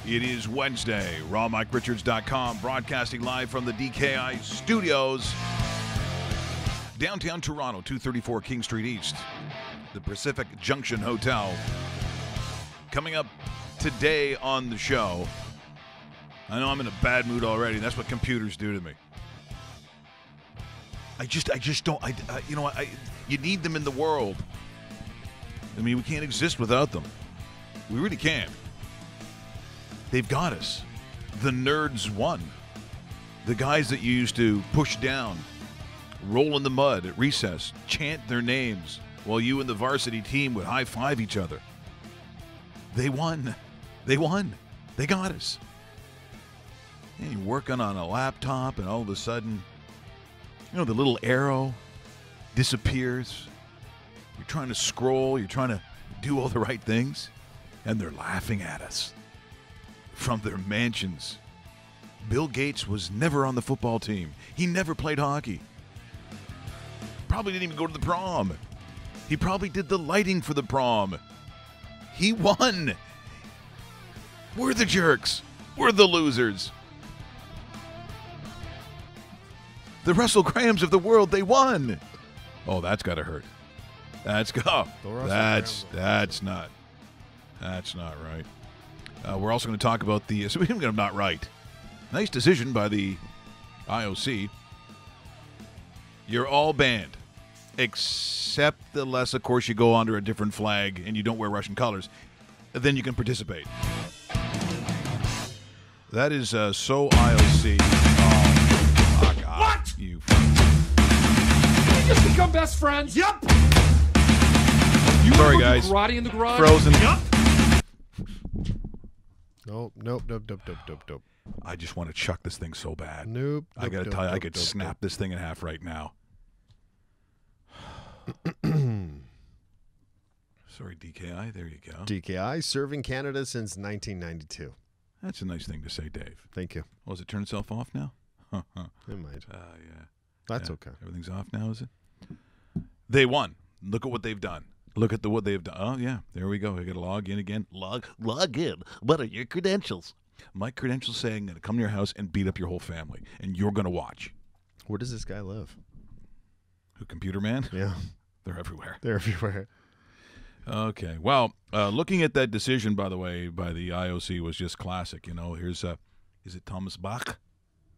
It is Wednesday. RawMikeRichards.com, broadcasting live from the DKI studios. Downtown Toronto, 234 King Street East. The Pacific Junction Hotel. Coming up today on the show. I know I'm in a bad mood already. That's what computers do to me. I just don't. You know what? You need them in the world. I mean, we can't exist without them. We really can't. They've got us. The nerds won. The guys that you used to push down, roll in the mud at recess, chant their names while you and the varsity team would high-five each other. They won. They won. They got us. And you're working on a laptop, and all of a sudden, you know, the little arrow disappears. You're trying to scroll. You're trying to do all the right things, and they're laughing at us from their mansions. Bill Gates was never on the football team. He never played hockey. Probably didn't even go to the prom. He probably did the lighting for the prom. He won. We're the jerks. We're the losers. The Russell Grahams of the world, they won. Oh, that's got to hurt. That's not right. We're also going to talk about the. Speaking of not right, nice decision by the IOC. You're all banned, except unless, of course, you go under a different flag and you don't wear Russian colors. Then you can participate. That is so IOC. Oh, God. What? You just become best friends? Yup. Sorry, guys. Karate in the garage? Frozen. Yup. Nope. I just want to chuck this thing so bad. Nope. I got to tell you, I could snap this thing in half right now. Sorry, DKI. There you go. DKI, serving Canada since 1992. That's a nice thing to say, Dave. Thank you. Oh, has it turned itself off now? It might. Yeah. That's okay. Everything's off now, is it? They won. Look at what they've done. Look at what they've done. Oh, yeah. There we go. I got to log in again. Log in. What are your credentials? My credentials say I'm going to come to your house and beat up your whole family, and you're going to watch. Where does this guy live? Who, Computer Man? Yeah. They're everywhere. They're everywhere. Okay. Well, looking at that decision, by the way, by the IOC was just classic. You know, here's, is it Thomas Bach?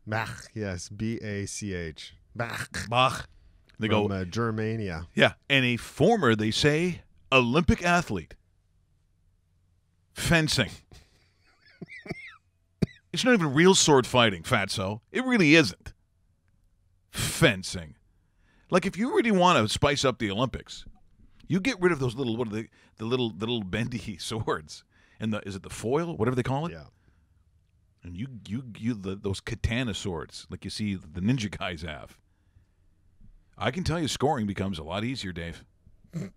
Bach, yes. B-A-C-H. Bach. Bach. They From, go, Germania. yeah, and a former, they say, Olympic athlete. Fencing. It's not even real sword fighting, fatso. It really isn't. Fencing. Like, if you really want to spice up the Olympics, you get rid of those little, what are they, the little bendy swords. And is it the foil? Whatever they call it? Yeah. And those katana swords, like you see the ninja guys have. I can tell you scoring becomes a lot easier, Dave. And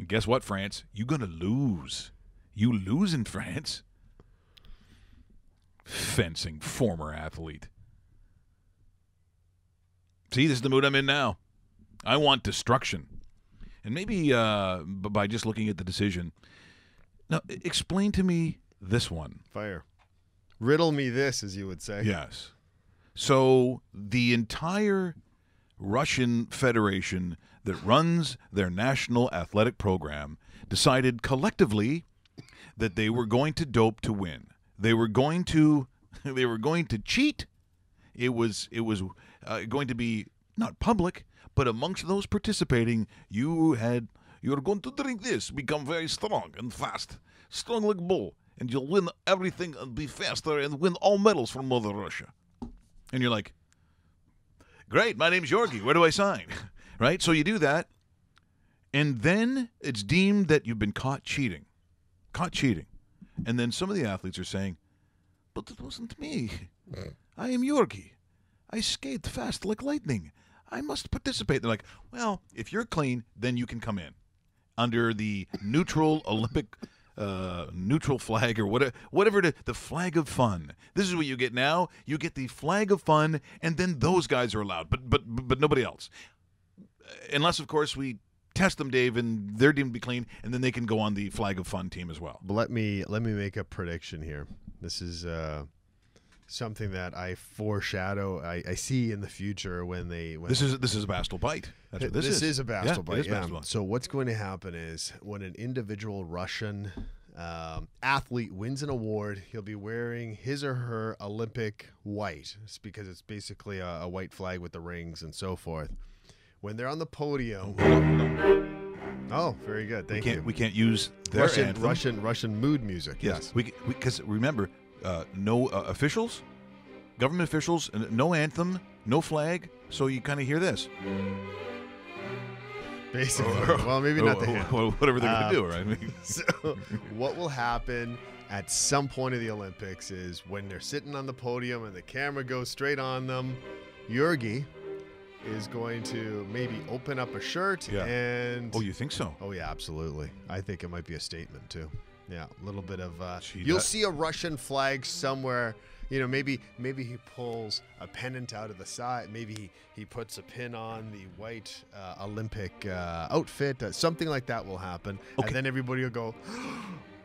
guess what, France? You're going to lose. You lose in France. Fencing, former athlete. See, this is the mood I'm in now. I want destruction. And maybe by just looking at the decision. Now, explain to me this one. Fire. Riddle me this, as you would say. Yes. So the entire Russian Federation that runs their national athletic program decided collectively that they were going to dope to win. They were going to cheat. It was going to be not public, but amongst those participating, you're going to drink this, become very strong and fast, strong like bull, and you'll win everything and be faster and win all medals from Mother Russia. And you're like, great, my name's Yorgi. Where do I sign? Right? So you do that, and then it's deemed that you've been caught cheating. And then some of the athletes are saying, but it wasn't me. I am Yorgi. I skate fast like lightning. I must participate. They're like, well, if you're clean, then you can come in under the neutral Olympic neutral flag or whatever the flag of fun. This is what you get now. You get the flag of fun, and then those guys are allowed, but nobody else. Unless, of course, we test them, Dave, and they're deemed to be clean, and then they can go on the Flag of Fun team as well. But let me make a prediction here. This is something that I foreshadow. I see in the future when this is a Bastel bite. That's what this is. This is a Bastel bite. It is Bastel bite. So what's going to happen is when an individual Russian athlete wins an award, he'll be wearing his or her Olympic white. It's because it's basically a white flag with the rings and so forth. When they're on the podium. Oh, very good. Thank you. We can't use their anthem. Russian mood music. Yes. Because remember, no officials, government officials, no anthem, no flag. So you kind of hear this. Basically. Well, maybe not the hand. Whatever they're going to do, right? So what will happen at some point of the Olympics is when they're sitting on the podium and the camera goes straight on them, Yurgi is going to maybe open up a shirt and... Oh, you think so? Oh, yeah, absolutely. I think it might be a statement, too. Yeah, a little bit of... you'll see a Russian flag somewhere. You know, maybe he pulls a pennant out of the side. Maybe he puts a pin on the white Olympic outfit. Something like that will happen. Okay. And then everybody will go,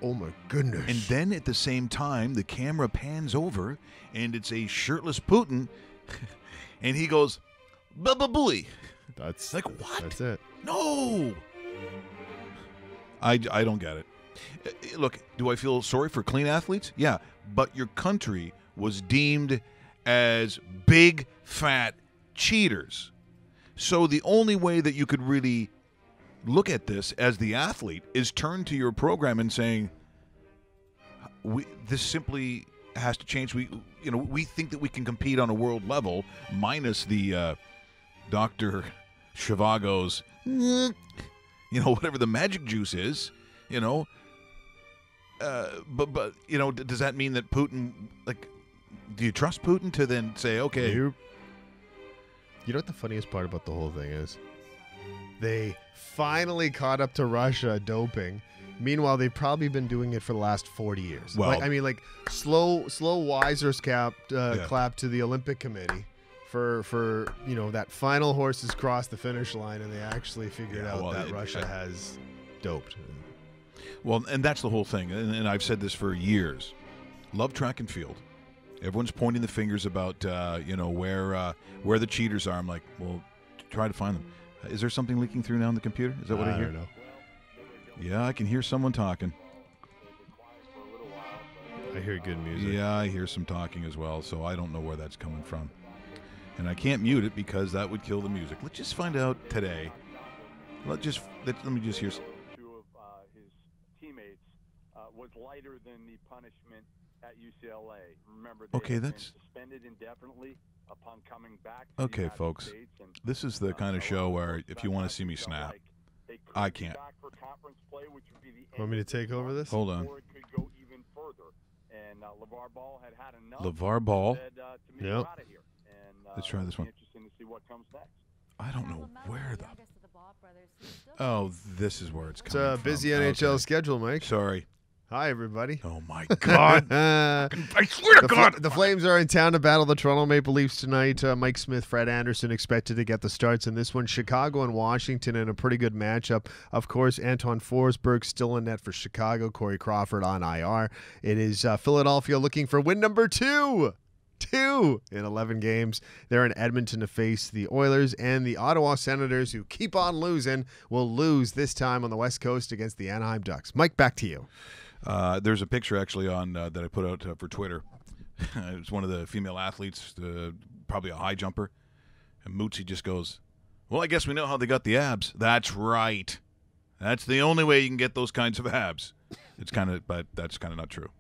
oh, my goodness. And then at the same time, the camera pans over, and it's a shirtless Putin, and he goes... Baba-booey. That's like, what? That's it. No. I don't get it. Look, do I feel sorry for clean athletes? Yeah, but your country was deemed as big, fat cheaters. So the only way that you could really look at this as the athlete is turn to your program and saying, this simply has to change. We think that we can compete on a world level minus the Dr. Zhivago's, whatever the magic juice is, but does that mean that Putin, do you trust Putin to then say, okay? You know what the funniest part about the whole thing is? They finally caught up to Russia doping. Meanwhile, they've probably been doing it for the last 40 years. Well, slow wisers clap to the Olympic Committee for that final horses crossed the finish line and they actually figured out that Russia has doped. Well, and that's the whole thing, and I've said this for years. Love track and field. Everyone's pointing the fingers about where the cheaters are. I'm like, well, try to find them. Is there something leaking through now in the computer? Is that what I hear? I don't know. Yeah, I can hear someone talking. I hear good music. Yeah, I hear some talking as well, so I don't know where that's coming from. And I can't mute it because that would kill the music. Let's just find out today. Let me just hear. Two of his teammates was lighter than the punishment at UCLA. Remember, they had been suspended indefinitely upon coming back to the United folks. States, and, this is the kind of show where if you want to see me snap, I can't. Want me to take over this? Hold on. Or it could go even further. And LeVar Ball had enough. LeVar Ball. Said, to me, out of here. And, let's try this one. Interesting to see what comes next. I don't know where the. Oh, this is where it's coming from. It's a busy NHL schedule, Mike. Sorry. Hi, everybody. Oh, my God. I swear to God. The Flames are in town to battle the Toronto Maple Leafs tonight. Mike Smith, Fred Anderson expected to get the starts in this one. Chicago and Washington in a pretty good matchup. Of course, Anton Forsberg still in net for Chicago. Corey Crawford on IR. It is Philadelphia looking for win number 2. 2 in 11 games. They're in Edmonton to face the Oilers, and the Ottawa Senators, who keep on losing, will lose this time on the West Coast against the Anaheim Ducks. Mike, back to you. There's a picture actually on that I put out for Twitter. It's one of the female athletes, probably a high jumper, and Mootsy just goes, "Well, I guess we know how they got the abs." That's right. That's the only way you can get those kinds of abs. But that's kind of not true.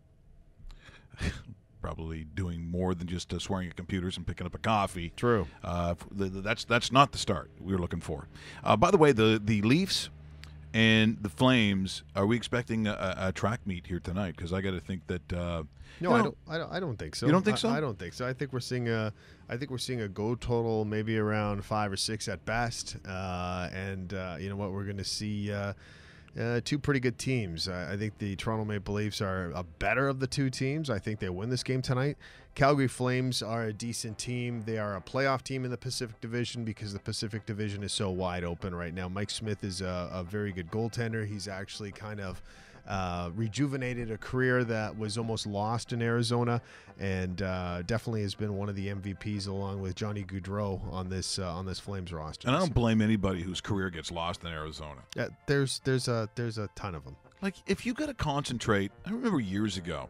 Probably doing more than just swearing at computers and picking up a coffee. True. That's not the start we were looking for. By the way, the Leafs and the Flames, are we expecting a track meet here tonight? Because I got to think that. No, I don't think so. You don't think so? I don't think so. I think we're seeing a go total maybe around 5 or 6 at best. And you know what, we're going to see Two pretty good teams. I think the Toronto Maple Leafs are a better of the two teams. I think they win this game tonight. Calgary Flames are a decent team. They are a playoff team in the Pacific Division because the Pacific Division is so wide open right now. Mike Smith is a very good goaltender. He's actually kind of rejuvenated a career that was almost lost in Arizona, and definitely has been one of the MVPs along with Johnny Gaudreau on this Flames roster. And I don't blame anybody whose career gets lost in Arizona. There's a ton of them. Like, if you got to concentrate, I remember years ago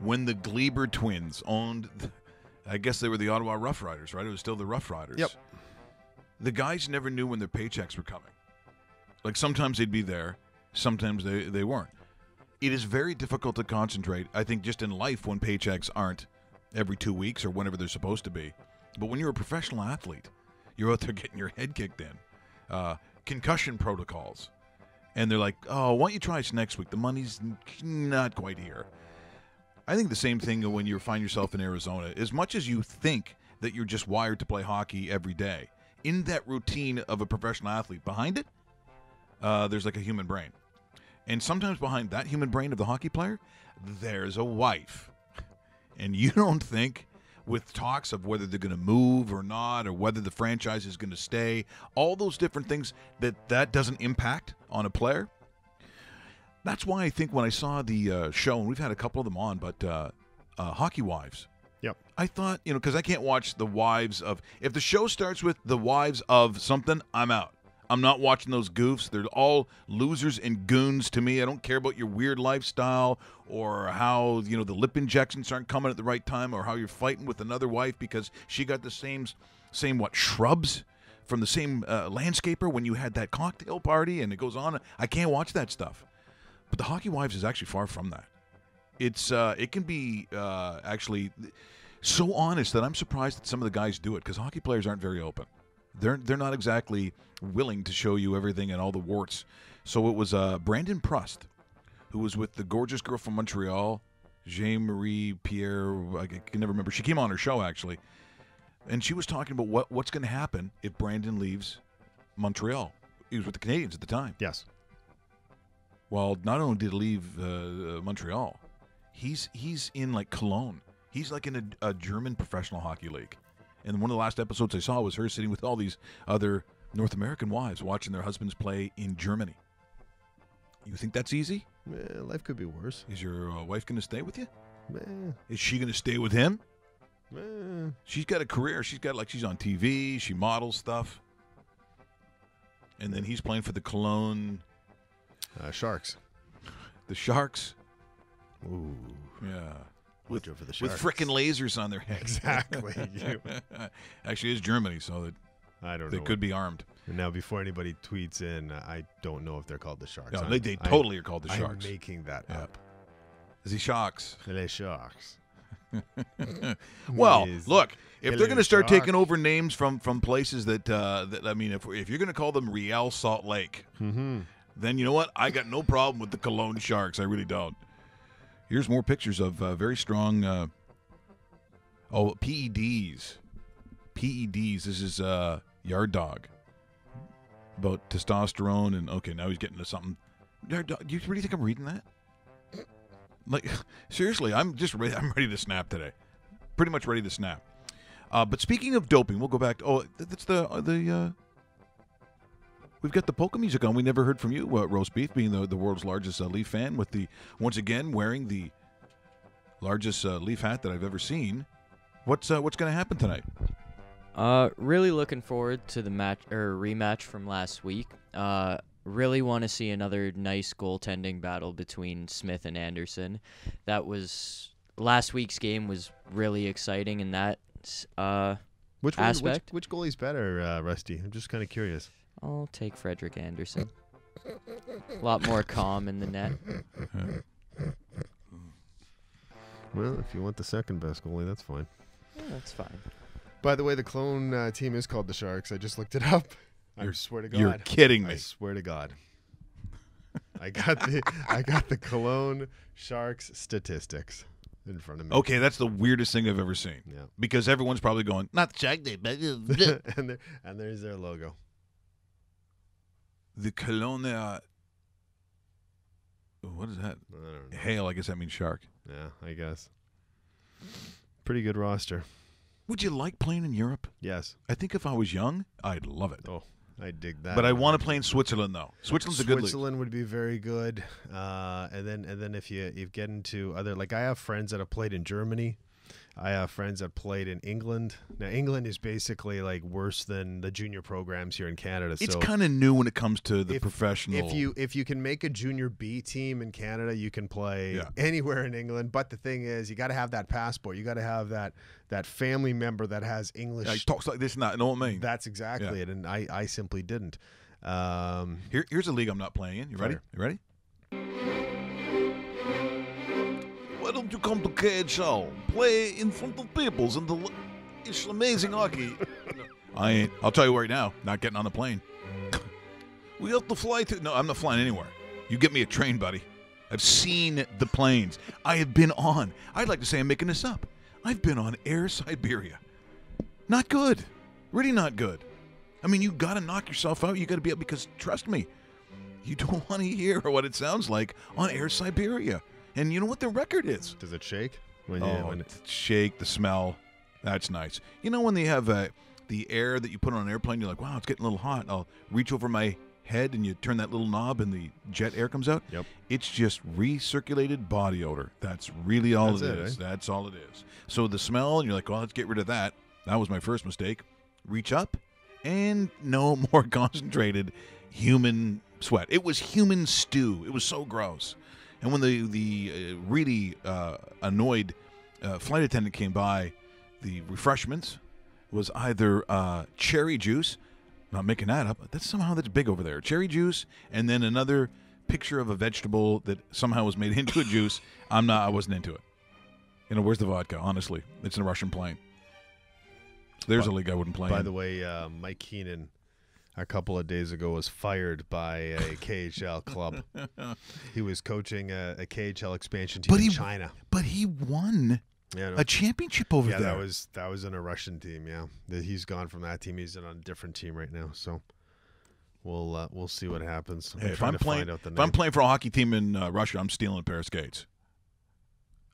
when the Gleber twins owned, I guess they were the Ottawa Rough Riders, right? It was still the Rough Riders. Yep. The guys never knew when their paychecks were coming. Like, sometimes they'd be there, sometimes they weren't. It is very difficult to concentrate, I think, just in life when paychecks aren't every 2 weeks or whenever they're supposed to be. But when you're a professional athlete, you're out there getting your head kicked in. Concussion protocols. And they're like, oh, why don't you try us next week? The money's not quite here. I think the same thing when you find yourself in Arizona. As much as you think that you're just wired to play hockey every day, in that routine of a professional athlete, behind it, there's like a human brain. And sometimes behind that human brain of the hockey player, there's a wife. And you don't think, with talks of whether they're going to move or not, or whether the franchise is going to stay, all those different things, that doesn't impact on a player. That's why I think when I saw the show, and we've had a couple of them on, but Hockey Wives. Yep. I thought, because I can't watch the wives of, if the show starts with the wives of something, I'm out. I'm not watching those goofs. They're all losers and goons to me. I don't care about your weird lifestyle or how, the lip injections aren't coming at the right time, or how you're fighting with another wife because she got the same shrubs from the same landscaper when you had that cocktail party, and it goes on. I can't watch that stuff. But the Hockey Wives is actually far from that. It can be actually so honest that I'm surprised that some of the guys do it, because hockey players aren't very open. They're not exactly willing to show you everything and all the warts. So it was Brandon Prust, who was with the gorgeous girl from Montreal, Jean-Marie Pierre. I can never remember. She came on her show, actually, and she was talking about what's going to happen if Brandon leaves Montreal. He was with the Canadiens at the time. Yes. Well, not only did he leave Montreal, he's in like Cologne. He's like in a German professional hockey league. And one of the last episodes I saw was her sitting with all these other North American wives watching their husbands play in Germany. You think that's easy? Life could be worse. Is your wife going to stay with you? Meh. Is she going to stay with him? Meh. She's got a career. She's on TV. She models stuff. And then he's playing for the Cologne Sharks. The Sharks. Ooh. Yeah. With frickin' lasers on their head. Exactly. Actually, it's Germany, so that I don't know. They could be armed. And now, before anybody tweets in, I don't know if they're called the Sharks. No, they totally are called the Sharks. I'm making that up. The Sharks. Les Sharks. Well, look, if they're going to start Shark. taking over names from places that I mean, if you're going to call them Real Salt Lake, then you know what? I got no problem with the Cologne Sharks. I really don't. Here's more pictures of very strong PEDs. PEDs. This is Yard Dog. About testosterone and, okay, now he's getting to something. Yard Dog, do you really think I'm reading that? Like, seriously, I'm ready to snap today. Pretty much ready to snap. But speaking of doping, we'll go back to, that's we've got the polka music on. We never heard from you, Roast Beef, being the world's largest Leaf fan, with once again wearing the largest Leaf hat that I've ever seen. What's going to happen tonight? Really looking forward to the rematch from last week. Really want to see another nice goaltending battle between Smith and Anderson. Last week's game was really exciting in that aspect. Which goalie's better, Rusty? I'm just kind of curious. I'll take Frederick Anderson. A lot more calm in the net. Well, if you want the second best goalie, that's fine. Yeah, that's fine. By the way, the Cologne team is called the Sharks. I just looked it up. I swear to God. You're kidding me. I swear to God. I got the Cologne Sharks statistics in front of me. Okay, that's the weirdest thing I've ever seen. Yeah. Because everyone's probably going, not the Shark Day, but and there's their logo. The Cologne What is that? I don't know. Hail, I guess that means shark. Yeah, I guess. Pretty good roster. Would you like playing in Europe? Yes. I think if I was young, I'd love it. Oh, I dig that. But I want to play in Switzerland, though. Switzerland's a good league. Switzerland would be very good. And then if you get into other, like I have friends that have played in Germany. I have friends that played in England. Now, England is basically like worse than the junior programs here in Canada. It's so kind of new when it comes to the professional. If you can make a junior B team in Canada, you can play Yeah. anywhere in England. But the thing is, you got to have that passport. You got to have that family member that has English. He talks like this and that. You know what I mean? That's exactly it. And I simply didn't. Here's a league I'm not playing in. You ready? Fire. You ready? Why don't you come to KHL? Play in front of peoples and it's amazing hockey. I ain't. I'll tell you right now, not getting on the plane. We have to fly to. No, I'm not flying anywhere. You get me a train, buddy. I've seen the planes. I have been on. I'd like to say I'm making this up. I've been on Air Siberia. Not good. Really not good. I mean, you got to knock yourself out. You got to be up because, trust me, you don't want to hear what it sounds like on Air Siberia. And you know what the record is? Does it shake? When Shake, the smell. That's nice. You know when they have the air that you put on an airplane, you're like, wow, it's getting a little hot. I'll reach over my head and you turn that little knob and the jet air comes out. Yep. It's just recirculated body odor. That's really all That's it it, is. eh? That's all it is. So the smell, and you're like, well, let's get rid of that. That was my first mistake. Reach up, and no more concentrated human sweat. It was human stew. It was so gross. And when the really annoyed flight attendant came by, the refreshments was either cherry juice. Not making that up. That's big over there. Cherry juice, and then another picture of a vegetable that somehow was made into a juice. I wasn't into it. You know, where's the vodka? Honestly, it's in a Russian plane. There's a league I wouldn't play in. By the way, Mike Keenan, a couple of days ago, was fired by a KHL club. He was coaching a KHL expansion team in China. But he won a championship over there. Yeah, that was in a Russian team. Yeah, he's gone from that team. He's on a different team right now. So we'll see what happens. Hey, if I'm playing for a hockey team in Russia, I'm stealing a pair of skates.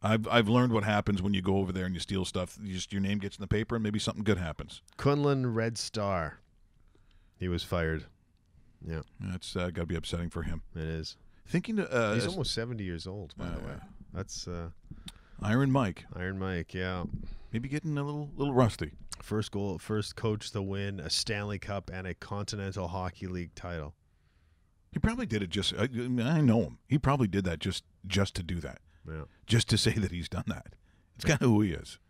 I've learned what happens when you go over there and you steal stuff. Your name gets in the paper and maybe something good happens. Kunlun Red Star. He was fired. Yeah, that's got to be upsetting for him. It is. Thinking he's almost 70 years old, by the way. That's Iron Mike. Iron Mike, yeah. Maybe getting a little rusty. First coach to win a Stanley Cup and a Continental Hockey League title. He probably did it just. I know him. He probably did that just to do that. Yeah. Just to say that he's done that. It's kind of who he is.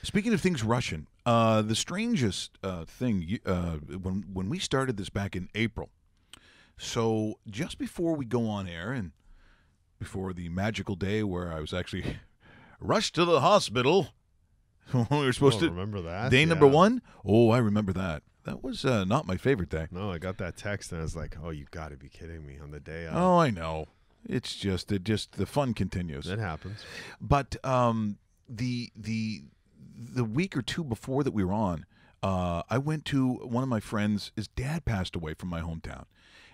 Speaking of things Russian, the strangest thing when we started this back in April. So just before we go on air and before the magical day where I was actually rushed to the hospital when we were supposed to remember that day number 1. Oh, I remember that. That was not my favorite day. No, I got that text and I was like, "Oh, you got to be kidding me!" On the day. Oh, I know. It's just the fun continues. It happens. But the week or two before that we were on, I went to one of my friends. His dad passed away from my hometown,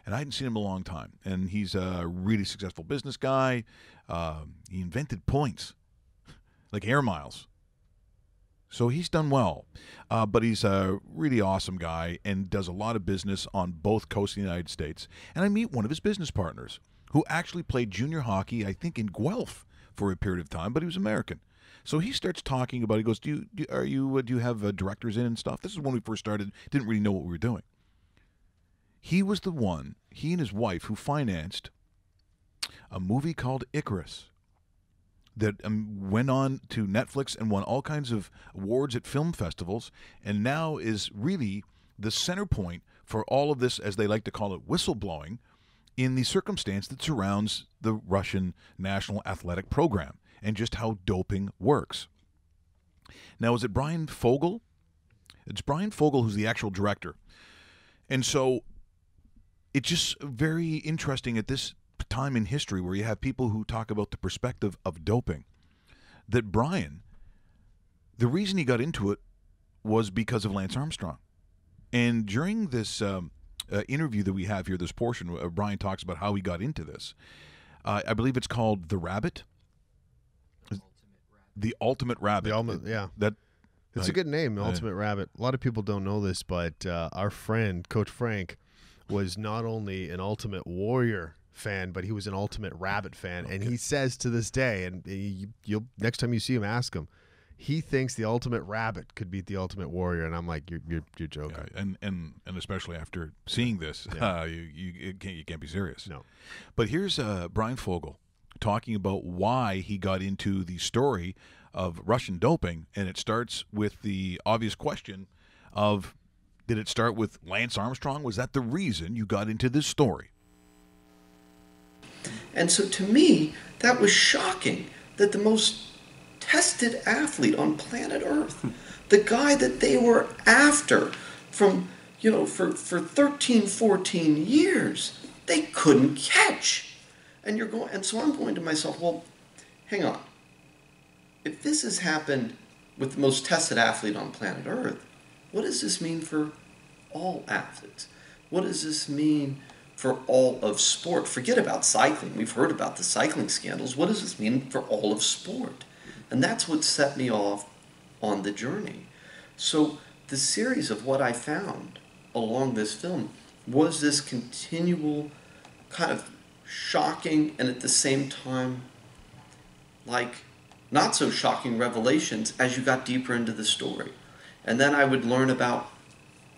and I hadn't seen him in a long time. And he's a really successful business guy. He invented points, like air miles. So he's done well. But he's a really awesome guy and does a lot of business on both coasts of the United States. And I meet one of his business partners who actually played junior hockey, I think, in Guelph for a period of time, but he was American. So he starts talking about. He goes, "Do you have directors in and stuff?" This is when we first started. Didn't really know what we were doing. He was the one. He and his wife who financed a movie called Icarus that went on to Netflix and won all kinds of awards at film festivals, and now is really the center point for all of this, as they like to call it, whistleblowing, in the circumstance that surrounds the Russian national athletic program and just how doping works. Now, is it Brian Fogel? It's Brian Fogel who's the actual director. And so it's just very interesting at this time in history where you have people who talk about the perspective of doping, that Brian, the reason he got into it was because of Lance Armstrong. And during this interview that we have here, this portion, Brian talks about how he got into this. I believe it's called The Rabbit. The Ultimate Rabbit. It's a good name, the Ultimate Rabbit. A lot of people don't know this, but our friend, Coach Frank, was not only an Ultimate Warrior fan, but he was an Ultimate Rabbit fan. Okay. And he says to this day, and you'll next time you see him, ask him, he thinks the Ultimate Rabbit could beat the Ultimate Warrior. And I'm like, you're joking. Yeah, and especially after seeing this, you can't be serious. No. But here's Brian Fogel talking about why he got into the story of Russian doping, and it starts with the obvious question of, did it start with Lance Armstrong? Was that the reason you got into this story? And so to me, that was shocking that the most tested athlete on planet Earth, the guy that they were after from, for 13, 14 years, they couldn't catch. And so I'm going to myself, well, hang on. If this has happened with the most tested athlete on planet Earth, what does this mean for all athletes? What does this mean for all of sport? Forget about cycling. We've heard about the cycling scandals. What does this mean for all of sport? And that's what set me off on the journey. So the series of what I found along this film was this continual kind of shocking and at the same time not so shocking revelations as you got deeper into the story. And then I would learn about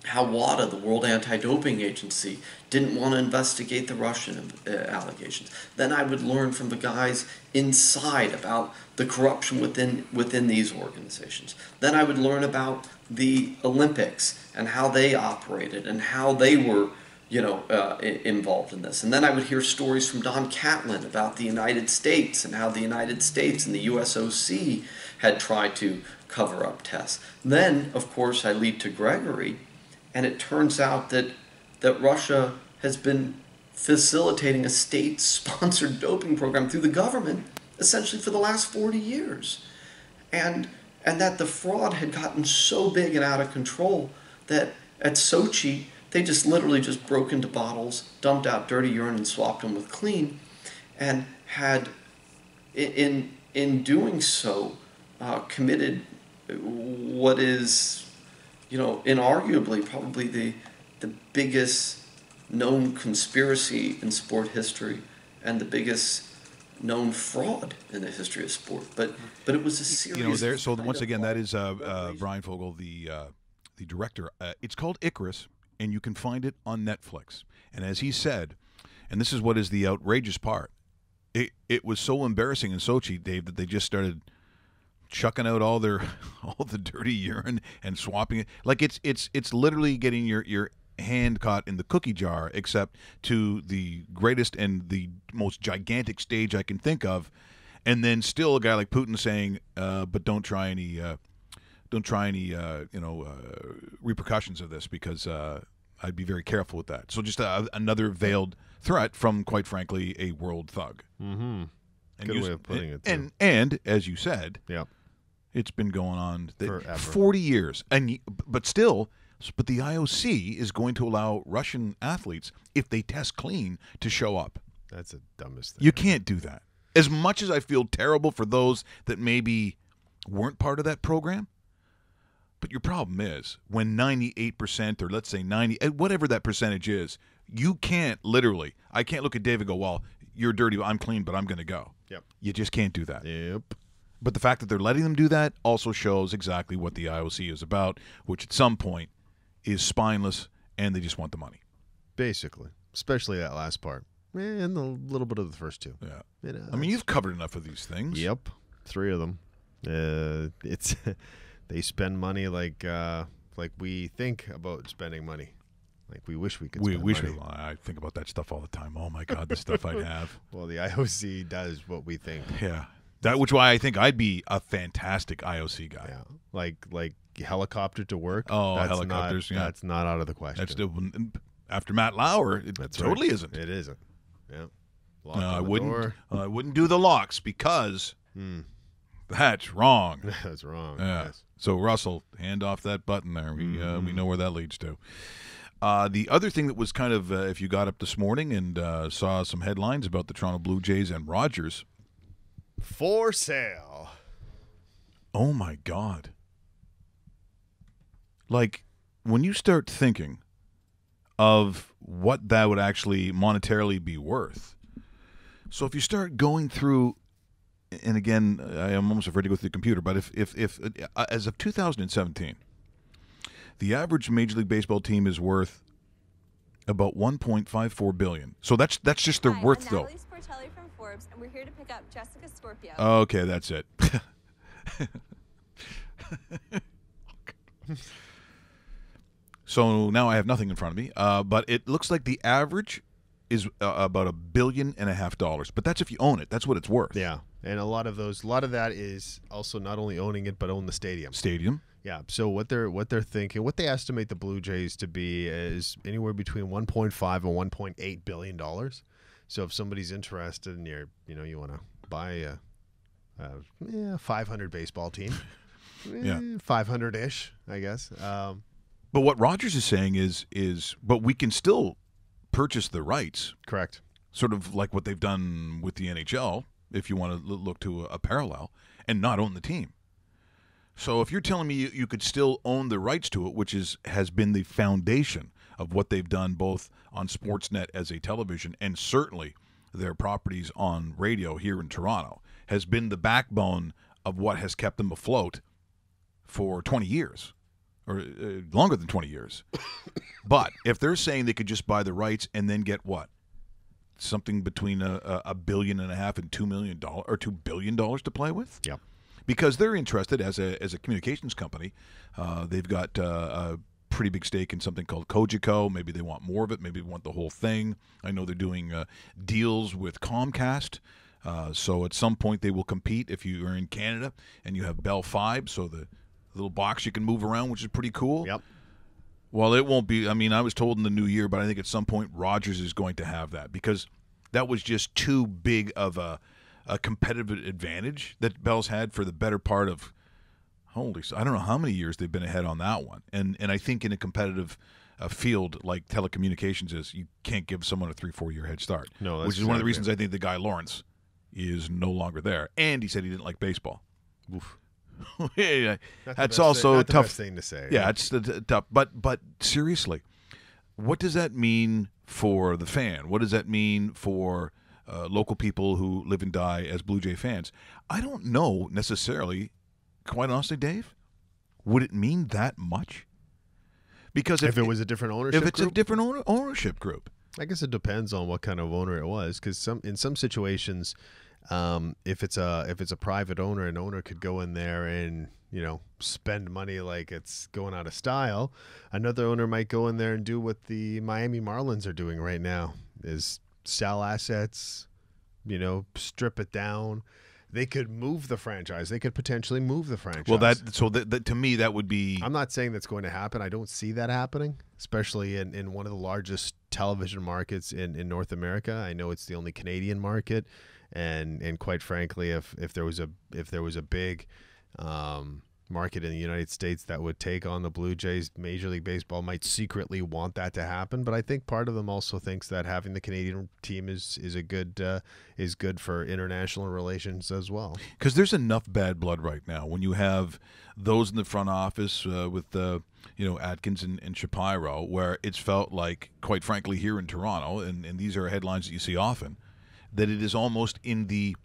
how WADA, the World Anti-Doping Agency, didn't want to investigate the Russian allegations. Then I would learn from the guys inside about the corruption within these organizations. Then I would learn about the Olympics and how they operated and how they were involved in this. And then I would hear stories from Don Catlin about the United States and how the United States and the USOC had tried to cover up tests. Then, of course, I lead to Gregory, and it turns out that Russia has been facilitating a state-sponsored doping program through the government essentially for the last 40 years. And that the fraud had gotten so big and out of control that at Sochi, they just literally just broke into bottles, dumped out dirty urine and swapped them with clean, and had, in doing so, committed what is, inarguably probably the biggest known conspiracy in sport history and the biggest known fraud in the history of sport. But it was a serious. So once again, that is Brian Fogel, the director. It's called Icarus, and you can find it on Netflix. And as he said, and this is what is the outrageous part, it was so embarrassing in Sochi, Dave, that they just started chucking out all the dirty urine and swapping it. Like it's literally getting your hand caught in the cookie jar, except to the greatest and the most gigantic stage I can think of. And then still a guy like Putin saying, but don't try any repercussions of this, because I'd be very careful with that. So just another veiled threat from, quite frankly, a world thug. Mm-hmm. Good way of putting it, too. And as you said, yeah, it's been going on forever. 40 years. But the IOC is going to allow Russian athletes, if they test clean, to show up. That's the dumbest thing. You can't do that. As much as I feel terrible for those that maybe weren't part of that program, but your problem is when 98%, or let's say 90, whatever that percentage is, you can't I can't look at Dave and go, well, you're dirty, I'm clean, but I'm going to go. Yep. You just can't do that. Yep. But the fact that they're letting them do that also shows exactly what the IOC is about, which at some point is spineless, and they just want the money. Basically. Especially that last part. And a little bit of the first two. Yeah. I mean, you've covered enough of these things. Yep. 3 of them. It's they spend money like we think about spending money. Like we wish we could spend money. I think about that stuff all the time. Oh, my God, the stuff I'd have. Well, the IOC does what we think. Yeah. Which why I think I'd be a fantastic IOC guy. Yeah. Like helicopter to work. Oh, helicopters. That's not out of the question. That's still, after Matt Lauer, it totally isn't. It isn't. Yeah. No, I wouldn't do the locks because that's wrong. That's wrong. Yeah. Yes. So Russell, hand off that button there. We know where that leads to. The other thing that was kind of, if you got up this morning and saw some headlines about the Toronto Blue Jays and Rogers. For sale. Oh, my God. Like, when you start thinking of what that would actually monetarily be worth. So if you start going through, and again, I am almost afraid to go through the computer, but if as of 2017, the average Major League Baseball team is worth about $1.54 billion. So that's just their worth, though. Natalie Sportelli from Forbes, and we're here to pick up Jessica Scorpio. Okay, that's it. So now I have nothing in front of me, but it looks like the average is about $1.5 billion. But that's if you own it. That's what it's worth. Yeah, and a lot of that is also not only owning it, but own the stadium. Yeah. So what they're thinking, what they estimate the Blue Jays to be is anywhere between 1.5 and 1.8 billion dollars. So if somebody's interested and you want to buy a 500 baseball team, 500-ish, I guess. But what Rogers is saying is, but we can still purchase the rights. Correct. Sort of like what they've done with the NHL, if you want to look to a parallel, and not own the team. So if you're telling me you could still own the rights to it, which has been the foundation of what they've done both on Sportsnet as a television and certainly their properties on radio here in Toronto, has been the backbone of what has kept them afloat for 20 years. Or longer than 20 years. But if they're saying they could just buy the rights and then get what? Something between $1.5 billion and $2 million or $2 billion to play with? Yep. Because they're interested as a communications company. They've got a pretty big stake in something called Cogeco. Maybe they want more of it. Maybe they want the whole thing. I know they're doing deals with Comcast. So at some point they will compete if you are in Canada and you have Bell Fibe, so the little box you can move around, which is pretty cool. Yep. Well, it won't be. I mean, I was told in the new year, but I think at some point Rogers is going to have that because that was just too big of a competitive advantage that Bell's had for the better part of, I don't know how many years they've been ahead on that one. And I think in a competitive field like telecommunications is, you can't give someone a 3-4 year head start. No, that's which is one of the reasons I think the guy Lawrence is no longer there. And he said he didn't like baseball. Oof. Yeah, that's also not the tough best thing to say. Yeah, it's tough. But seriously, what does that mean for the fan? What does that mean for local people who live and die as Blue Jay fans? I don't know necessarily. Quite honestly, Dave, would it mean that much? Because if it was a different ownership group? group? A different ownership group. I guess it depends on what kind of owner it was, because in some situations, if it's a private owner, an owner could go in there and spend money like it's going out of style. Another owner might go in there and do what the Miami Marlins are doing right now: is sell assets, strip it down. They could move the franchise. They could potentially move the franchise. Well, that to me that would be. I'm not saying that's going to happen. I don't see that happening, especially in one of the largest television markets in North America. I know it's the only Canadian market, and quite frankly, if there was a big market in the United States that would take on the Blue Jays, Major League Baseball might secretly want that to happen. But I think part of them also thinks that having the Canadian team is good for international relations as well. Because there's enough bad blood right now when you have those in the front office with Atkins and Shapiro, where it's felt like, quite frankly, here in Toronto, and these are headlines that you see often, that it is almost in the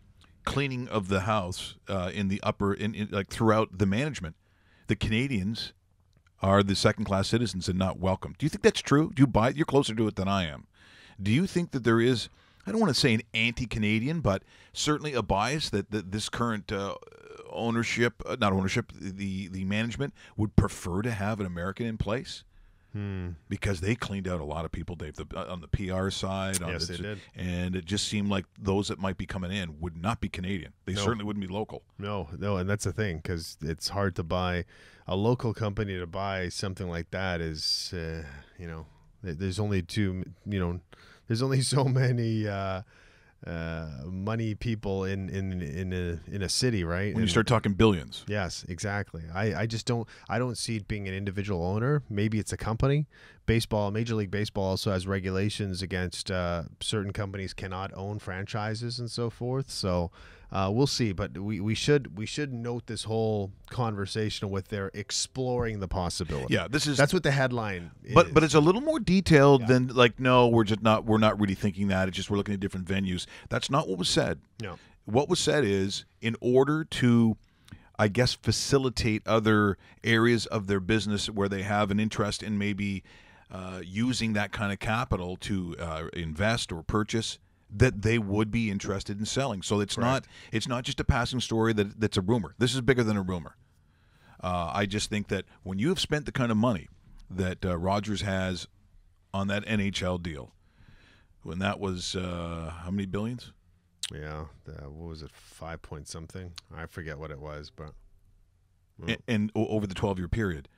cleaning of the house in the upper like throughout the management, the Canadians are the second-class citizens and not welcome. Do you think that's true? Do you buy it? You're closer to it than I am. Do you think that there is, I don't want to say an anti-Canadian, but certainly a bias that this current the management would prefer to have an American in place? Because they cleaned out a lot of people, Dave, on the PR side. Yes, they did. And it just seemed like those that might be coming in would not be Canadian. They certainly wouldn't be local. No, and that's the thing, because it's hard to buy a local company to buy something like that. Is there's only so many money people in a city, right? When you start talking billions. Yes, exactly. I just don't see it being an individual owner. Maybe it's a company. Major League Baseball also has regulations against certain companies cannot own franchises and so forth. So we'll see. But we should note this whole conversation with their exploring the possibility. Yeah, that's what the headline is. But it's a little more detailed than like, no, we're not really thinking that. It's just we're looking at different venues. That's not what was said. No. What was said is, in order to, I guess, facilitate other areas of their business where they have an interest in maybe using that kind of capital to invest or purchase, that they would be interested in selling. So it's not just a passing story that's a rumor. This is bigger than a rumor. I just think that when you have spent the kind of money that Rogers has on that NHL deal, when that was how many billions? Yeah, what was it, 5 point something? I forget what it was, but and over the 12-year period,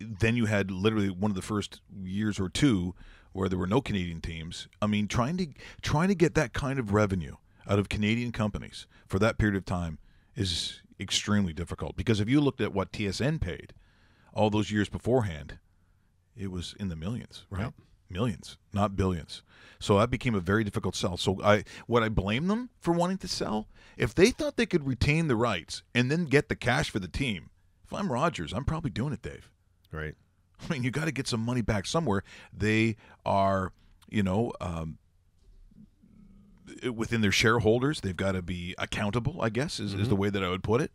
then you had literally one of the first years or two where there were no Canadian teams. I mean, trying to get that kind of revenue out of Canadian companies for that period of time is extremely difficult, because if you looked at what TSN paid all those years beforehand, it was in the millions, right? Yep. Millions, not billions. So that became a very difficult sell. So would I blame them for wanting to sell? If they thought they could retain the rights and then get the cash for the team, if I'm Rogers, I'm probably doing it, Dave. Right. I mean, you got to get some money back somewhere. They are, within their shareholders, they've got to be accountable, I guess, is the way that I would put it.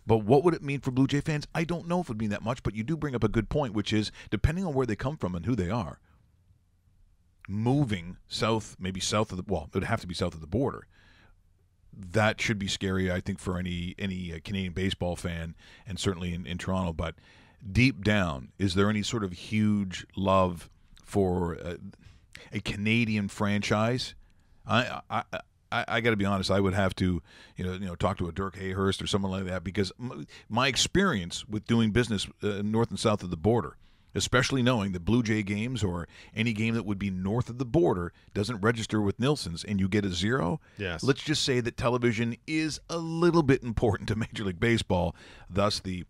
But what would it mean for Blue Jay fans? I don't know if it would mean that much, but you do bring up a good point, which is, depending on where they come from and who they are, moving south, maybe south of it would have to be south of the border. That should be scary, I think, for any Canadian baseball fan, and certainly in Toronto. But deep down, is there any sort of huge love for a Canadian franchise? I got to be honest. I would have to, talk to a Dirk Hayhurst or someone like that, because my experience with doing business north and south of the border, especially knowing that Blue Jay games or any game that would be north of the border doesn't register with Nielsen's and you get a zero. Yes. Let's just say that television is a little bit important to Major League Baseball, thus the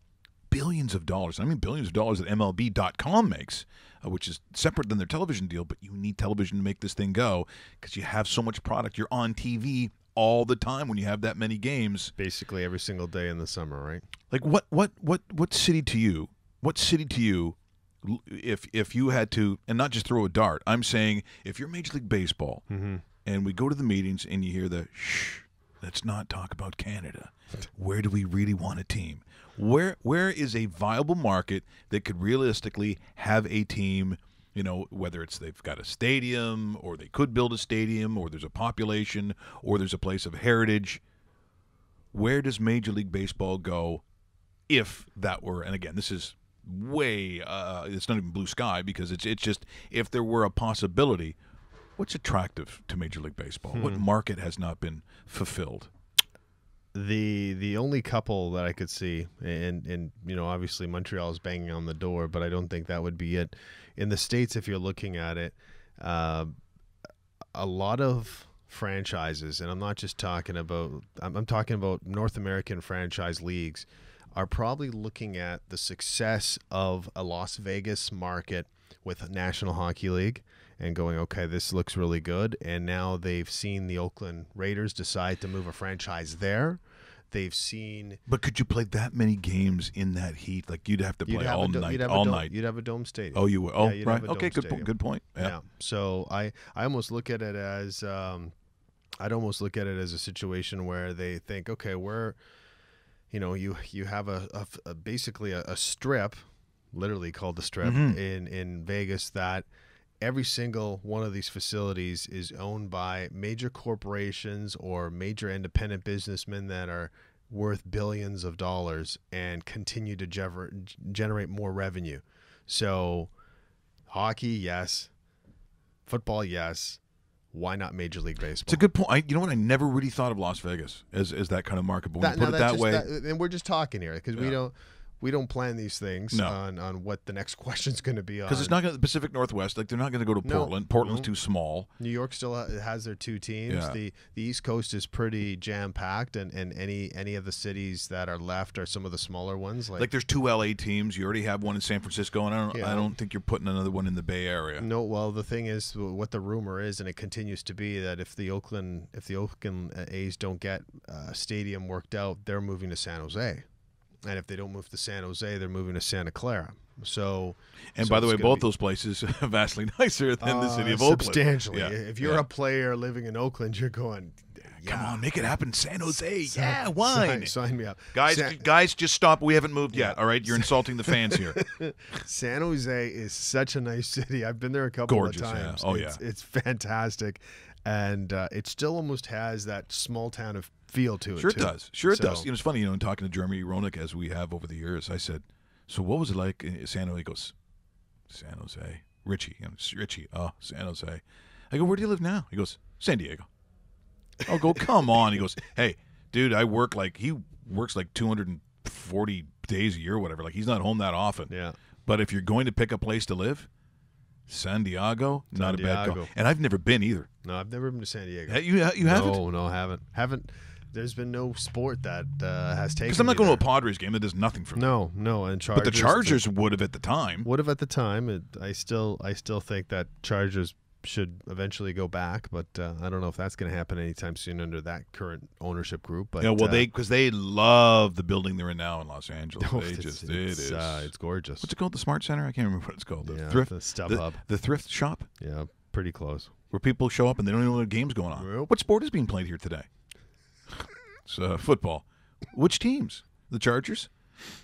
billions of dollars. I mean, billions of dollars that MLB.com makes, which is separate than their television deal, but you need television to make this thing go because you have so much product. You're on TV all the time when you have that many games. Basically every single day in the summer, right? Like what city to you? What city to you, if you had to, and not just throw a dart, I'm saying if you're Major League Baseball and we go to the meetings and you hear the shh, let's not talk about Canada. Where do we really want a team? Where is a viable market that could realistically have a team, whether it's they've got a stadium or they could build a stadium or there's a population or there's a place of heritage? Where does Major League Baseball go if that were, and again, this is way, it's not even blue sky, because it's just, if there were a possibility, what's attractive to Major League Baseball? What market has not been fulfilled? The only couple that I could see, and obviously Montreal is banging on the door, but I don't think that would be it. In the States, if you're looking at it, a lot of franchises, and I'm not just talking about, I'm talking about North American franchise leagues, are probably looking at the success of a Las Vegas market with National Hockey League and going, okay, this looks really good. And now they've seen the Oakland Raiders decide to move a franchise there. They've seen... But could you play that many games in that heat? Like, you'd have to play all night. You'd have a dome stadium. Oh, you would? Oh, yeah, right. Okay, good point. Yeah. So I almost look at it as... I'd almost look at it as a situation where they think, okay, we're... you have a basically a strip, literally called the Strip, in Vegas, that every single one of these facilities is owned by major corporations or major independent businessmen that are worth billions of dollars and continue to generate more revenue. So hockey, yes. Football, yes. Why not Major League Baseball? It's a good point. You know what? I never really thought of Las Vegas as that kind of market. But when you put it that way, and we're just talking here because we don't plan these things No. on what the next question's going to be on. Because it's not going to the Pacific Northwest. Like they're not going to go to Portland. Portland's too small. New York still has their 2 teams. Yeah. The East Coast is pretty jam packed, and any of the cities that are left are some of the smaller ones. Like there's 2 LA teams. You already have one in San Francisco, and I don't think you're putting another one in the Bay Area. No, well, the thing is, what the rumor is, and it continues to be, that if the Oakland A's don't get a stadium worked out, they're moving to San Jose. And if they don't move to San Jose, they're moving to Santa Clara. So, by the way, both those places are vastly nicer than the city of Oakland. Substantially. Yeah. If you're a player living in Oakland, you're going, come on, make it happen, San Jose. Why? Sign me up. Guys, just stop. We haven't moved yet, all right? You're insulting the fans here. San Jose is such a nice city. I've been there a couple of times. Yeah. Oh, yeah. It's fantastic. And it still almost has that small town of feel to it. Sure it does. Sure it does. It's funny, in talking to Jeremy Roenick, as we have over the years, I said, so what was it like in San Jose? He goes, San Jose. Richie. Richie. Oh, San Jose. I go, where do you live now? He goes, San Diego. I'll go, come on. He goes, hey, dude, he works like 240 days a year or whatever. Like, he's not home that often. Yeah. But if you're going to pick a place to live, San Diego, not a bad call. And I've never been either. No, I've never been to San Diego. You haven't? No, haven't. There's been no sport that has taken. Because I'm not going to a Padres game. That does nothing for me. No, and Chargers. But the Chargers would have at the time. I still think that Chargers should eventually go back, but I don't know if that's going to happen anytime soon under that current ownership group. But because they love the building they're in now in Los Angeles. It's gorgeous. What's it called? The Smart Center? I can't remember what it's called. The StubHub. The thrift shop. Yeah, pretty close. Where people show up and they don't even know what game's going on. Nope. What sport is being played here today? It's football. Which teams? The Chargers?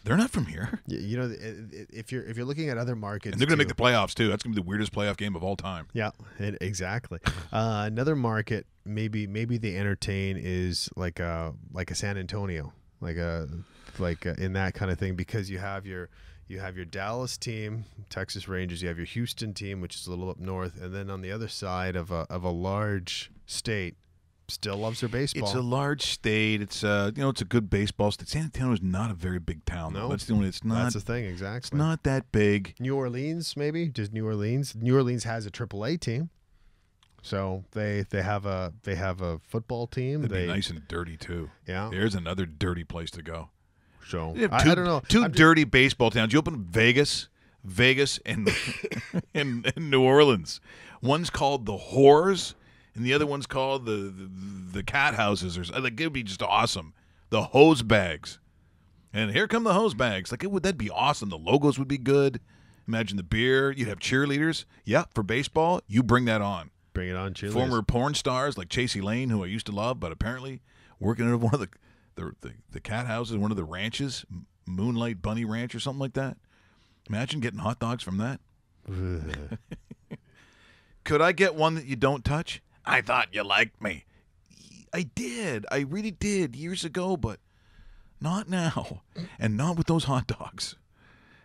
They're not from here. If you're looking at other markets, and they're going to make the playoffs too. That's going to be the weirdest playoff game of all time. Yeah, exactly. Another market maybe they entertain is like a San Antonio, like in that kind of thing, because you have your Dallas team, Texas Rangers. You have your Houston team, which is a little up north, and then on the other side of a large state. Still loves their baseball. It's a large state. It's it's a good baseball state. San Antonio is not a very big town. No, that's the only. It's not. That's the thing, exactly. It's not that big. New Orleans, maybe just New Orleans. New Orleans has a AAA team, so they have a football team. It'd be nice and dirty too. Yeah, there's another dirty place to go. So I don't know. Two dirty baseball towns. You open Vegas, and and New Orleans. One's called the Whores. And the other one's called the cat houses, or like it would be just awesome. The hose bags, and here come the hose bags. Like that'd be awesome. The logos would be good. Imagine the beer. You'd have cheerleaders. Yeah, for baseball, you bring that on. Bring it on, cheerleaders. Former porn stars like Chasey Lane, who I used to love, but apparently working at one of the cat houses, one of the ranches, Moonlight Bunny Ranch or something like that. Imagine getting hot dogs from that. Could I get one that you don't touch? I thought you liked me. I did. I really did years ago, but not now. And not with those hot dogs.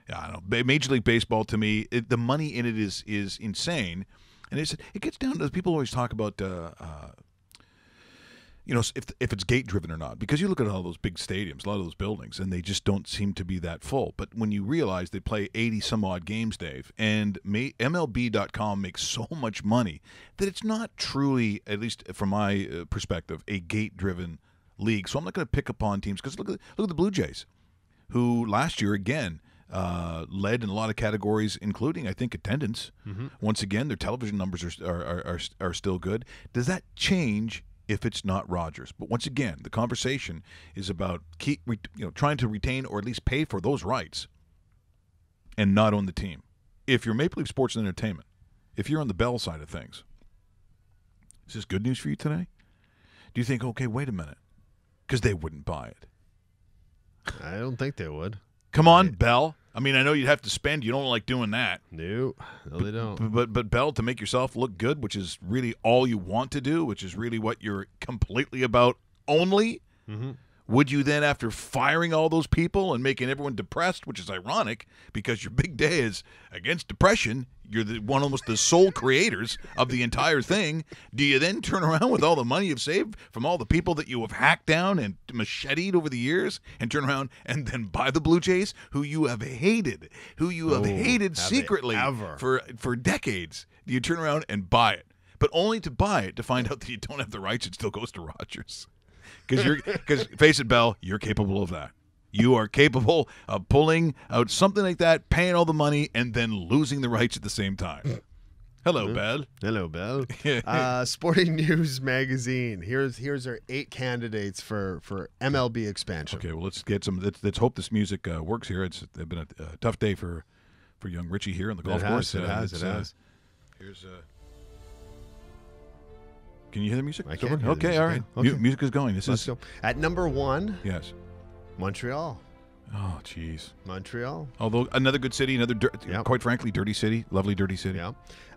Yeah, I don't know. Major League Baseball, to me, the money in it is insane. And it gets down to, people always talk about, if it's gate-driven or not. Because you look at all those big stadiums, a lot of those buildings, and they just don't seem to be that full. But when you realize they play 80-some-odd games, Dave, and MLB.com makes so much money that it's not truly, at least from my perspective, a gate-driven league. So I'm not going to pick upon teams. Because look at the Blue Jays, who last year, again, led in a lot of categories, including, I think, attendance. Mm-hmm. Once again, their television numbers are still good. Does that change if it's not Rogers? But once again, the conversation is about trying to retain or at least pay for those rights and not own the team. If you're Maple Leaf Sports and Entertainment, if you're on the Bell side of things, is this good news for you today? Do you think, okay, wait a minute, because they wouldn't buy it? I don't think they would. Come on, Bell. I mean, I know you'd have to spend. You don't like doing that. No, they don't. But Bell, to make yourself look good, which is really all you want to do, which is really what you're completely about only, Would you then, after firing all those people and making everyone depressed, which is ironic because your big day is against depression, you're almost the sole creators of the entire thing, do you then turn around with all the money you've saved from all the people that you have hacked down and macheted over the years and turn around and then buy the Blue Jays, who you have hated, secretly for decades? Do you turn around and buy it? But only to buy it to find out that you don't have the rights. It still goes to Rogers. Because face it, Bell, you're capable of that. You are capable of pulling out something like that, paying all the money, and then losing the rights at the same time. Hello, Bell. Hello, Bell. Sporting News Magazine. Here's our 8 candidates for MLB expansion. Okay, well, let's get some. Let's hope this music works here. It's been a tough day for young Richie here on the golf course. It has. Here's Can you hear the music? I can. Okay, all right. Okay. Music is going. Let's go. At number 1. Yes. Montreal. Oh, jeez. Montreal. Although another good city, quite frankly, dirty city, lovely dirty city. Yeah.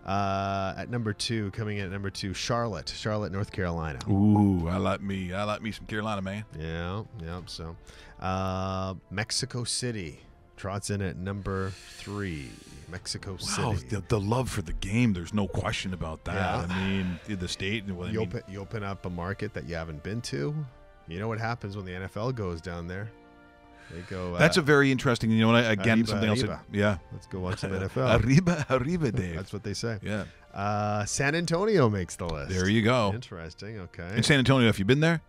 At number 2, coming in at number 2, Charlotte, North Carolina. Ooh, I like me some Carolina, man. Yeah. So, Mexico City trots in at number 3. Mexico City. Wow, the love for the game. There's no question about that. Yeah. I mean, the state. You open up a market that you haven't been to. You know what happens when the NFL goes down there? They go. That's a very interesting. You know, again, something else. Yeah. Let's go watch some NFL. Arriba, Dave. That's what they say. Yeah. San Antonio makes the list. There you go. Interesting. Okay. In San Antonio, if you've been there,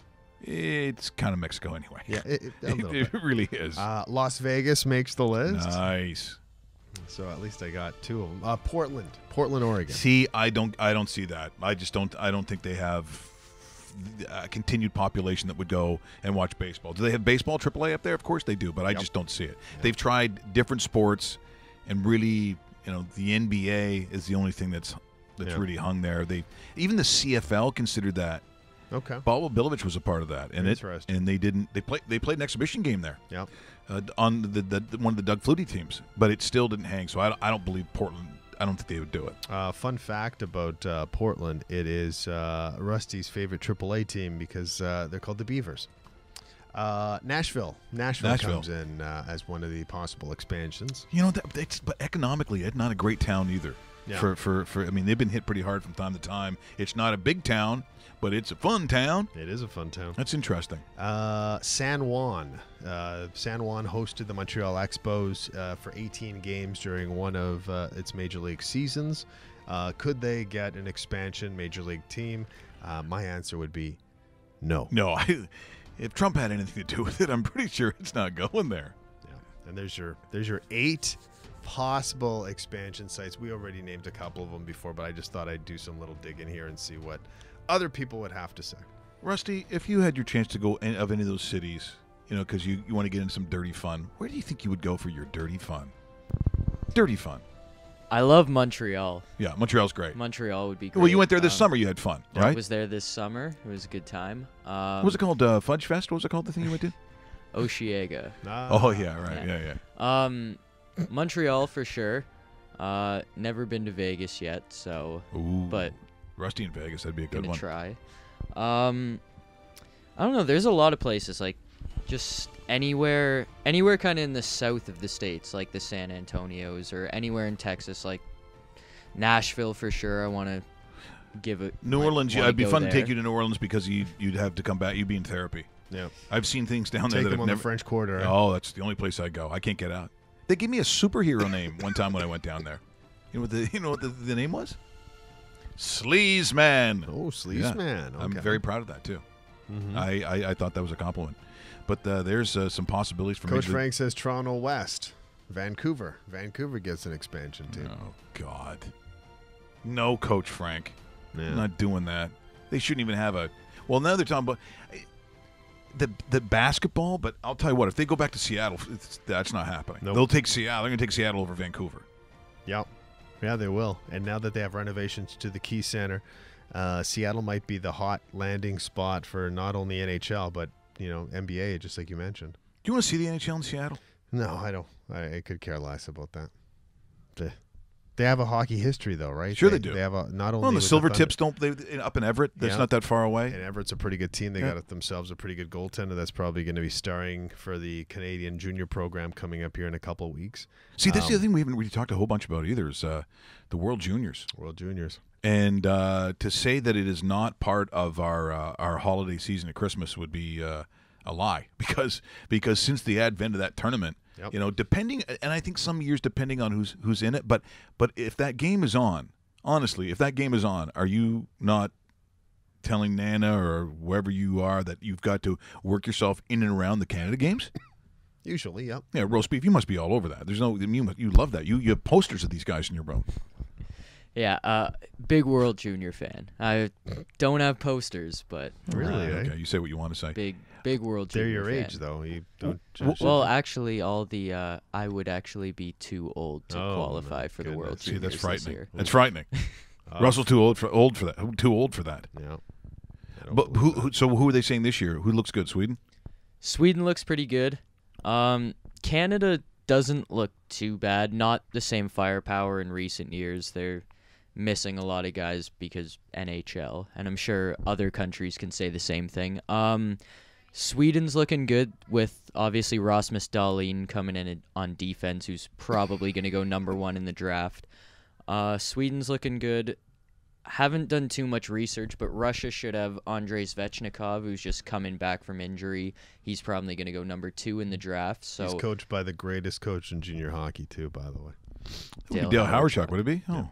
it's kind of Mexico anyway. Yeah, it really is. Las Vegas makes the list. Nice. So at least I got 2 of them. Portland, Oregon. See, I don't see that. I don't think they have a continued population that would go and watch baseball. Do they have baseball AAA up there? Of course they do, but I just don't see it. They've tried different sports, and really, the NBA is the only thing that's really hung there. Even the CFL considered that. Okay. Bob Bilovich was a part of that, and they didn't. They played an exhibition game there. Yeah. On one of the Doug Flutie teams, but it still didn't hang. So I don't believe Portland. I don't think they would do it. Fun fact about Portland: it is Rusty's favorite AAA team because they're called the Beavers. Nashville comes in as one of the possible expansions. But economically, it's not a great town either. Yeah. I mean, they've been hit pretty hard from time to time. It's not a big town, but it's a fun town. It is a fun town. That's interesting. San Juan. San Juan hosted the Montreal Expos for 18 games during one of its Major League seasons. Could they get an expansion Major League team? My answer would be no. No. If Trump had anything to do with it, I'm pretty sure it's not going there. Yeah. And there's your 8 possible expansion sites. We already named a couple of them before, but I just thought I'd do some little digging here and see what other people would have to say. Rusty, if you had your chance to go of any of those cities, because you want to get in some dirty fun, where do you think you would go for your dirty fun? Dirty fun. I love Montreal. Yeah, Montreal's great. Montreal would be great. Well, you went there this summer. You had fun, right? I was there this summer. It was a good time. What was it called? Fudge Fest? What was it called, the thing you went to? Osheaga. Oh, yeah, right. Yeah. Montreal for sure. Never been to Vegas yet, so. Ooh, but Rusty in Vegas, that'd be a good one. Try. I don't know. There's a lot of places, like just anywhere kind of in the south of the states, like the San Antonios, or anywhere in Texas, like Nashville for sure. I want to give it. New Orleans, it'd be fun to take you to New Orleans because you'd have to come back. You'd be in therapy. Yeah, I've seen things down there that I've never. The French Quarter. Oh, that's the only place I go. I can't get out. They gave me a superhero name one time when I went down there. You know what the name was? Sleaze Man. Oh, Sleaze Man. Okay. I'm very proud of that too. Mm-hmm. I thought that was a compliment. But there's some possibilities for Coach Frank says Toronto West, Vancouver. Vancouver gets an expansion team. Oh God, no, Coach Frank. Yeah. I'm not doing that. They shouldn't even have a. Well, now they're talking about the basketball. But I'll tell you what, if they go back to Seattle, that's not happening. Nope. They'll take Seattle. They're going to take Seattle over Vancouver. Yep. Yeah, they will. And now that they have renovations to the Key Center, Seattle might be the hot landing spot for not only NHL but NBA, just like you mentioned. Do you want to see the NHL in Seattle? No, I don't. I could care less about that. They have a hockey history, though, right? Sure they do. They have not only well, the with Silver Thunder- Tips don't they up in Everett? That's not that far away. And Everett's a pretty good team. They got themselves a pretty good goaltender that's probably going to be starring for the Canadian junior program coming up here in a couple of weeks. See, that's the other thing we haven't really talked a whole bunch about either is the World Juniors. World Juniors. And to say that it is not part of our holiday season at Christmas would be a lie because since the advent of that tournament, depending, and I think some years depending on who's in it, but if that game is on, honestly, if that game is on, are you not telling Nana or wherever you are that you've got to work yourself in and around the Canada games? Usually, yep. Yeah, roast beef. You must be all over that. There's no, you love that. You have posters of these guys in your room. Yeah, big World Junior fan. I don't have posters, but really, okay. You say what you want to say. Big World Junior. They're your fan. age, though. You don't. Well, actually, all the I would actually be too old to qualify for the World Juniors. See, that's frightening. This year. That's frightening. Russell's too old for that. Too old for that. Yeah. But who are they saying this year? Who looks good? Sweden. Sweden looks pretty good. Canada doesn't look too bad. Not the same firepower in recent years. They're missing a lot of guys because NHL, and I'm sure other countries can say the same thing. Sweden's looking good with obviously Rasmus Dahlin coming in on defense, who's probably going to go #1 in the draft. Sweden's looking good. Haven't done too much research, but Russia should have Andrei Svechnikov, who's just coming back from injury. He's probably going to go #2 in the draft. So he's coached by the greatest coach in junior hockey, too, by the way. Dale Hawerchuk, would it be? Yeah.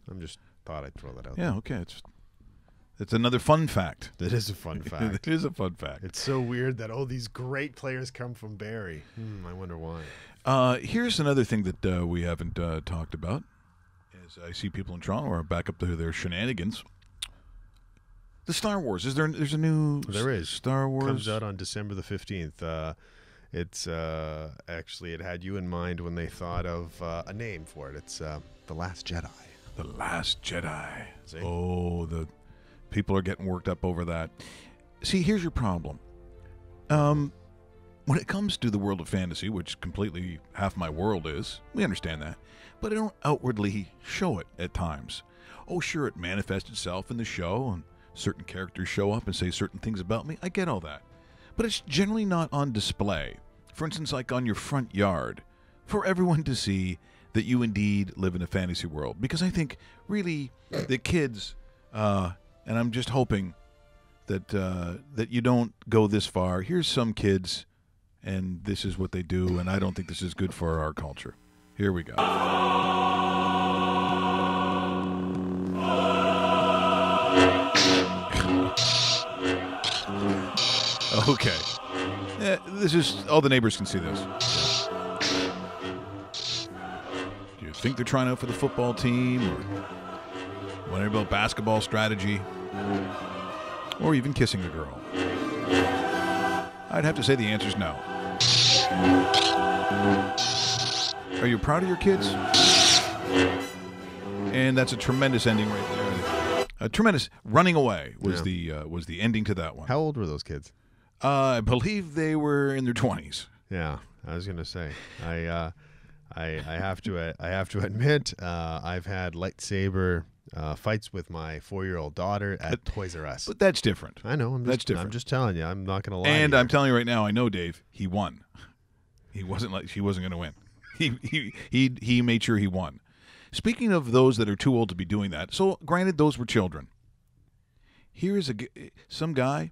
I'm just thought I'd throw that out. Yeah, okay. It's another fun fact. It is a fun fact. It is a fun fact. It's so weird that these great players come from Barrie. I wonder why. Here's another thing that we haven't talked about. As I see people in Toronto are back up to their shenanigans. The Star Wars. There's a new There is. Star Wars. Comes out on December the 15th. It's actually, it had you in mind when they thought of a name for it. It's The Last Jedi. The Last Jedi. See? Oh, the people are getting worked up over that. See, here's your problem. When it comes to the world of fantasy, which completely half my world is, we understand that, but I don't outwardly show it at times. Oh, sure, it manifests itself in the show, and certain characters show up and say certain things about me. I get all that. But it's generally not on display. For instance, like on your front yard, for everyone to see that you indeed live in a fantasy world. Because I think, really, the kids, and I'm just hoping that that you don't go this far. Here's some kids, and this is what they do, and I don't think this is good for our culture. Here we go. Okay. Yeah, this is, all the neighbors can see this. Do you think they're trying out for the football team, or wondering about basketball strategy, or even kissing a girl? I'd have to say the answer's no. Are you proud of your kids? And that's a tremendous ending right there. A tremendous running away was the ending to that one. How old were those kids? I believe they were in their 20s. Yeah, I was gonna say. I have to admit, I've had lightsaber fights with my 4-year-old daughter at Toys R Us. But that's different. I know. That's different. I'm just telling you. I'm not gonna lie. And to you. I'm telling you right now, I know Dave. He won. He wasn't like she wasn't going to win. He made sure he won. Speaking of those that are too old to be doing that, so granted, those were children. Here is some guy,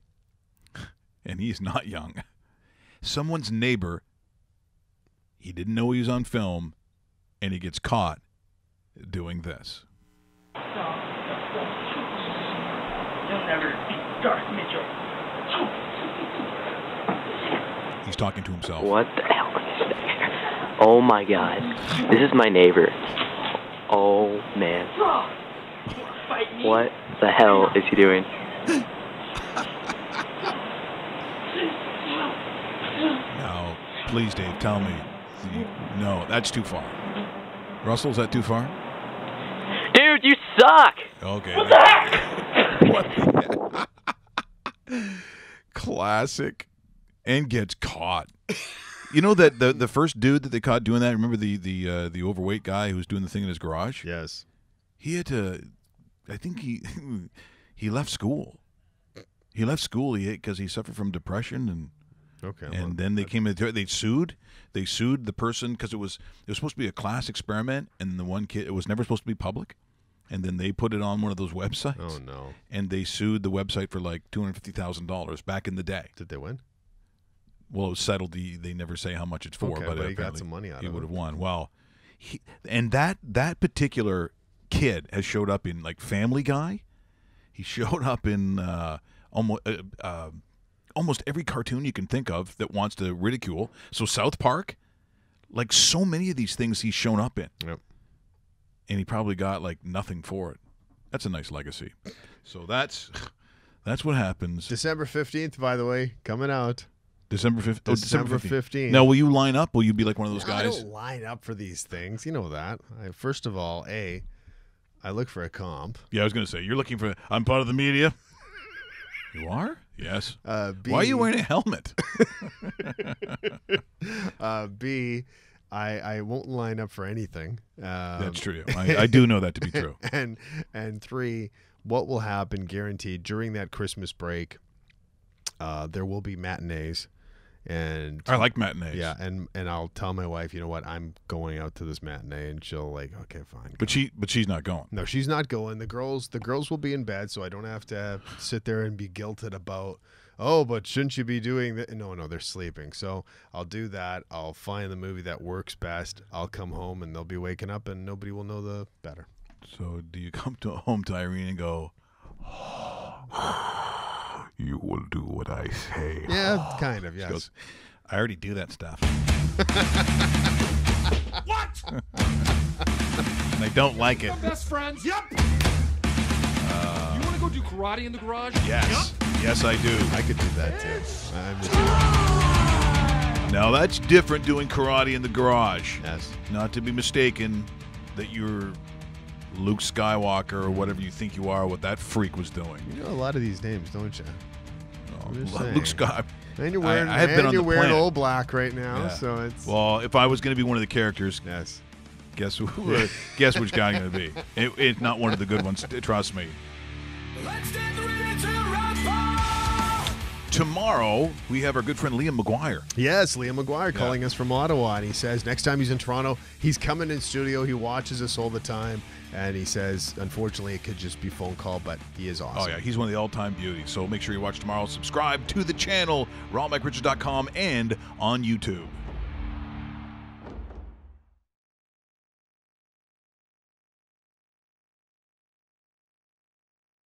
and he's not young. Someone's neighbor. He didn't know he was on film, and he gets caught doing this. You'll never beat Darth Mitchell. He's talking to himself. What the hell is this? Oh my god. This is my neighbor. Oh man. What the hell is he doing? No, please, Dave, tell me. No, that's too far. Russell, is that too far? Dude, you suck! Okay. What the heck? Classic. And gets caught. You know that the first dude that they caught doing that. Remember the overweight guy who was doing the thing in his garage? Yes. He had to. I think he left school. He left school because he suffered from depression and then they came in. They sued the person because it was supposed to be a class experiment, and the one kid, it was never supposed to be public, and then they put it on one of those websites. Oh no! And they sued the website for like $250,000 back in the day. Did they win? Well, it was settled. They never say how much it's for, okay, but he got some money out of it. He would have won. Well, that particular kid has showed up in like Family Guy. He showed up in almost every cartoon you can think of that wants to ridicule. So South Park, like so many of these things he's shown up in. Yep. And he probably got like nothing for it. That's a nice legacy. So that's what happens. December 15th, by the way, coming out. December 15th. Oh, December 15th. Now, will you line up? Will you be like one of those guys? I don't line up for these things. You know that. First of all, I look for a comp. Yeah, I was going to say, you're looking for, I'm part of the media. You are? Yes. B, why are you wearing a helmet? B, I won't line up for anything. That's true. I do know that to be true. And 3, what will happen, guaranteed, during that Christmas break, there will be matinees. And I like matinees. Yeah, and I'll tell my wife, you know what, I'm going out to this matinee, and she'll like, okay, fine. But she's not going. No, she's not going. The girls will be in bed, so I don't have to sit there and be guilted about, oh, but shouldn't you be doing that? No, they're sleeping. So I'll do that. I'll find the movie that works best. I'll come home, and they'll be waking up, and nobody will know the better. So do you come home to Irene and go, you will do what I say? Yeah, kind of, yes. She goes, I already do that stuff. What? And I don't like it. Best friends. Yep. You want to go do karate in the garage? Yes. Yep. Yes, I do. I could do that too. Now that's different, doing karate in the garage. Yes. Not to be mistaken that you're Luke Skywalker or whatever you think you are, what that freak was doing. You know a lot of these names, don't you? Luke Skywalker. And you're wearing all black right now, so it's. Well, if I was going to be one of the characters, yes. Guess which guy I'm going to be. It's not one of the good ones. Trust me. Tomorrow, we have our good friend Liam McGuire. Yes, Liam McGuire calling us from Ottawa, and he says next time he's in Toronto, he's coming in studio. He watches us all the time, and he says, unfortunately, it could just be phone call, but he is awesome. Oh, yeah, he's one of the all-time beauties. So make sure you watch tomorrow. Subscribe to the channel, rawmickrichards.com, and on YouTube.